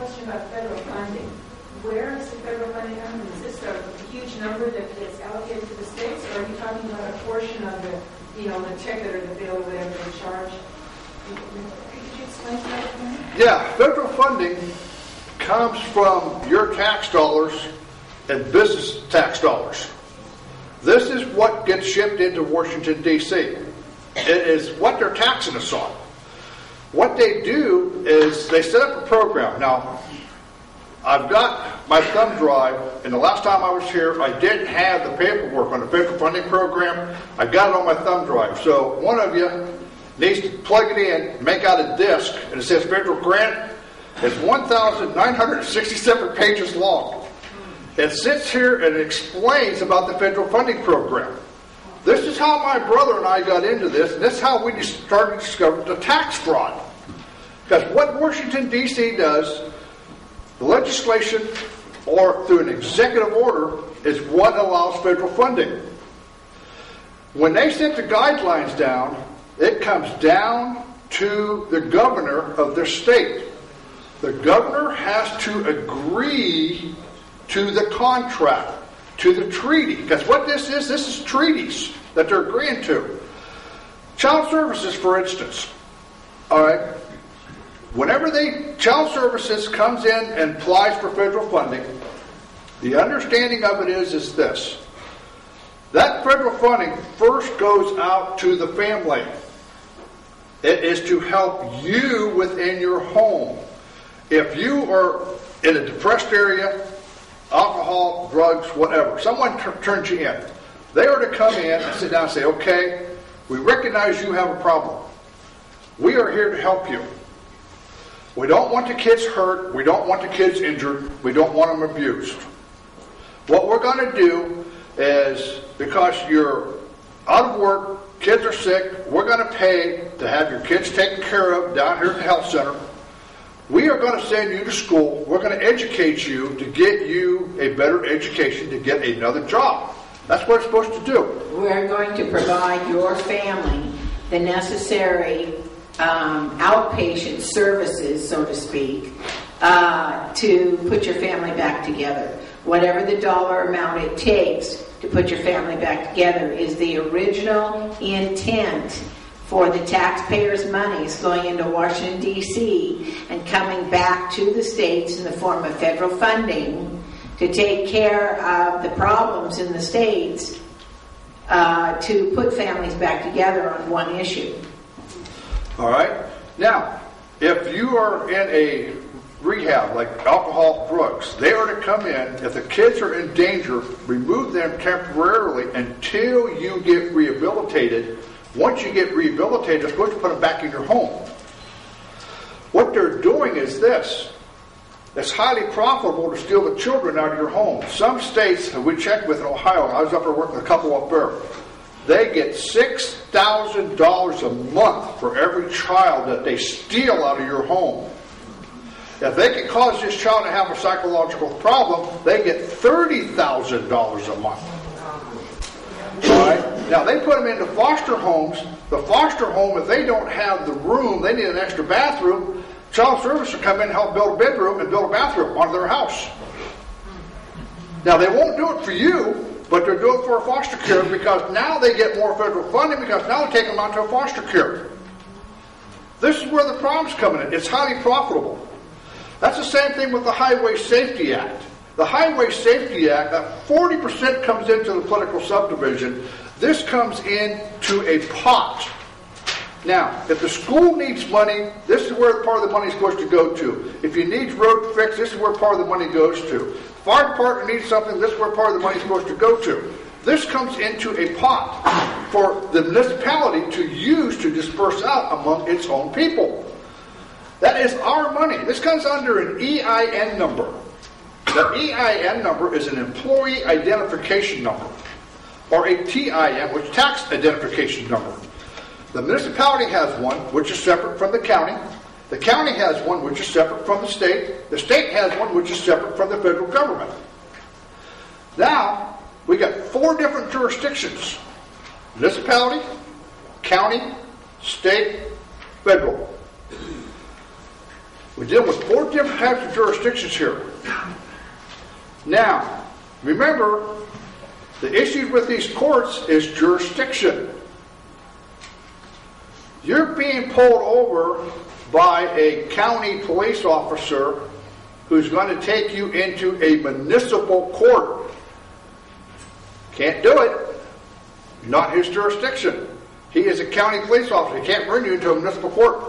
question about federal funding. Where is the federal funding coming? Is this a huge number that gets allocated to the states, or are you talking about a portion of the ticket or the bill or whatever they charge? Could you explain that to me? Yeah, federal funding comes from your tax dollars and business tax dollars. This is what gets shipped into Washington, D.C. It is what they're taxing us on. What they do is they set up a program. Now, I've got my thumb drive, and the last time I was here, I didn't have the paperwork on the federal funding program. I got it on my thumb drive. So one of you needs to plug it in, make out a disc, and it says federal grant. It's 1,967 pages long. It sits here and it explains about the federal funding program. This is how my brother and I got into this, and this is how we started to discover the tax fraud. Because what Washington, D.C. does, the legislation or through an executive order, is what allows federal funding. When they set the guidelines down, it comes down to the governor of their state. The governor has to agree to the contract, to the treaty. Because what this is treaties that they're agreeing to. Child services, for instance. All right. Whenever child services comes in and applies for federal funding, the understanding of it is this. That federal funding first goes out to the family. It is to help you within your home. If you are in a depressed area, alcohol, drugs, whatever, someone turns you in. They are to come in and sit down and say, okay, we recognize you have a problem. We are here to help you. We don't want the kids hurt. We don't want the kids injured. We don't want them abused. What we're going to do is, because you're out of work, kids are sick, we're going to pay to have your kids taken care of down here at the health center. We are going to send you to school. We're going to educate you to get you a better education to get another job. That's what it's supposed to do. We're going to provide your family the necessary outpatient services, so to speak, to put your family back together. Whatever the dollar amount it takes to put your family back together is the original intent for the taxpayers' monies going into Washington, D.C. and coming back to the states in the form of federal funding to take care of the problems in the states, to put families back together on one issue. All right. Now, if you are in a rehab like alcohol, drugs, they are to come in. If the kids are in danger, remove them temporarily until you get rehabilitated. Once you get rehabilitated, you're supposed to put them back in your home. What they're doing is this. It's highly profitable to steal the children out of your home. Some states that we checked with in Ohio, I was up there working with a couple up there, they get $6,000 a month for every child that they steal out of your home. If they can cause this child to have a psychological problem, they get $30,000 a month. All right? Now, they put them into foster homes. The foster home, if they don't have the room, they need an extra bathroom, child service will come in and help build a bedroom and build a bathroom on their house. Now, they won't do it for you, but they're doing it for a foster care because now they get more federal funding because now they take them out to a foster care. This is where the problem's coming in. It's highly profitable. That's the same thing with the Highway Safety Act. The Highway Safety Act, that 40% comes into the political subdivision. This comes into a pot. Now, if the school needs money, this is where part of the money is supposed to go to. If you need road fix, this is where part of the money goes to. Fire department needs something, this is where part of the money is supposed to go to. This comes into a pot for the municipality to use to disperse out among its own people. That is our money. This comes under an EIN number. The EIN number is an employee identification number, or a TIN, which is tax identification number. The municipality has one, which is separate from the county. The county has one, which is separate from the state. The state has one, which is separate from the federal government. Now, we got 4 different jurisdictions: municipality, county, state, federal. We deal with 4 different types of jurisdictions here. Now, remember, the issue with these courts is jurisdiction. You're being pulled over by a county police officer who's going to take you into a municipal court. Can't do it. Not his jurisdiction. He is a county police officer. He can't bring you into a municipal court.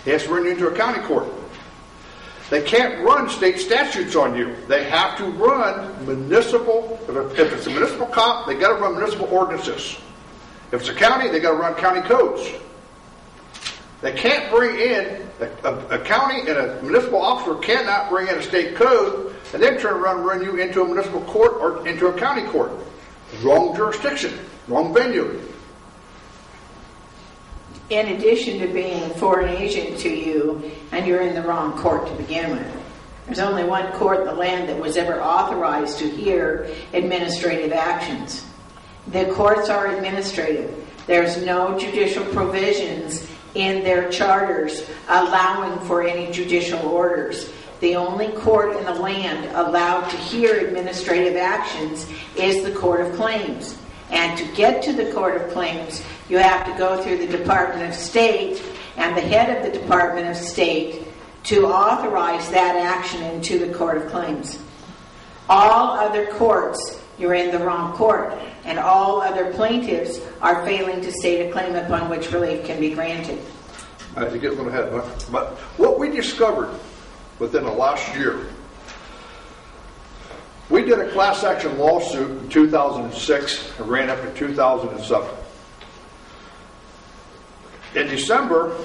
He has to bring you into a county court. They can't run state statutes on you. They have to run municipal, if it's a municipal cop, they got to run municipal ordinances. If it's a county, they got to run county codes. They can't bring in, a county and a municipal officer cannot bring in a state code and then turn around and run you into a municipal court or into a county court. Wrong jurisdiction, wrong venue. In addition to being a foreign agent to you, and you're in the wrong court to begin with. There's only one court in the land that was ever authorized to hear administrative actions. The courts are administrative. There's no judicial provisions in their charters allowing for any judicial orders. The only court in the land allowed to hear administrative actions is the Court of Claims. And to get to the Court of Claims, you have to go through the Department of State and the head of the Department of State to authorize that action into the Court of Claims. All other courts, you're in the wrong court, and all other plaintiffs are failing to state a claim upon which relief can be granted. All right, you get a little ahead, but what we discovered within the last year, we did a class action lawsuit in 2006 and ran up to 2007. In December,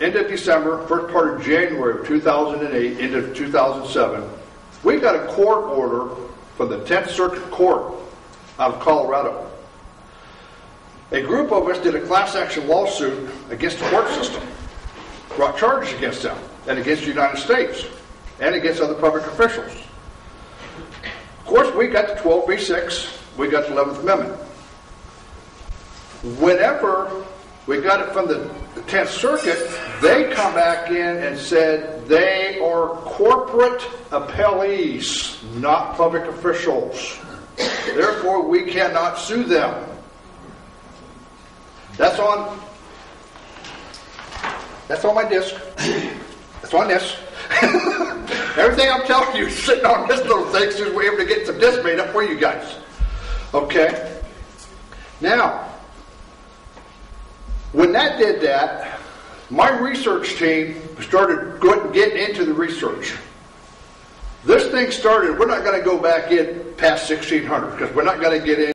end of December, first part of January of 2008, into 2007, we got a court order from the 10th Circuit Court out of Colorado. A group of us did a class action lawsuit against the court system, brought charges against them, and against the United States, and against other public officials. Of course, we got the 12b-6, we got the 11th Amendment. Whenever we got it from the 10th Circuit, they come back in and said they are corporate appellees, not public officials. Therefore, we cannot sue them. That's on my disc. That's on this. Everything I'm telling you is sitting on this little thing, so we're able to get some discs made up for you guys. Okay? Now, when that did that, my research team started getting into the research. This thing started, we're not going to go back in past 1600 because we're not going to get in